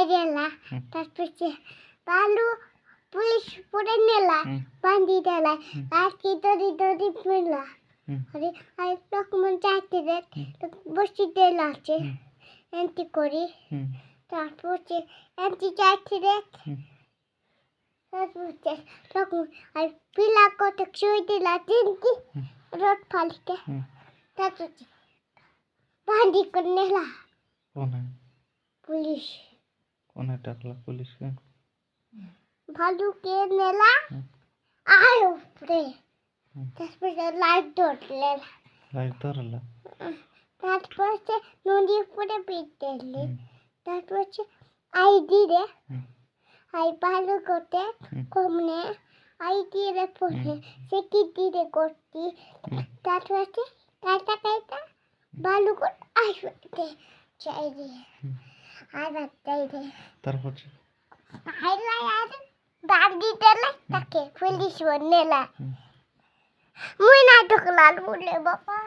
মারিয়ালা তারপরে বালু পুলিশ পড়ে নেলা বান্ধি দেলা আর কি দড়ি পুলা আরে আর রকমের চাইতে দেখ বসি দেলা আছে এন্টি করি তারপরে এন্টি চাইতে দেখ তারপরে রকম আর পিলা কত শুই দিলা তিনটি রোড ফালিতে তারপরে বান্ধি করে নেলা পুলিশ কোনে ডাকলা পুলিশকে ভালুকে নেলা আয় উপরে তারপরে লাইট ধরলা তারপরে নদী উপরে পিটলে তারপরে আইডি রে আই ভালো করতে কমনে আইডি রে পড়ে সেকিটি রে করতি তারপরে কাইটা ভালো করে আসতে চাই রে আর তাই রে তারপর আর দাঁড়ি দিলে তাকে পুলিশ বললেলা মুই না ঢুকলাম বলে বাবা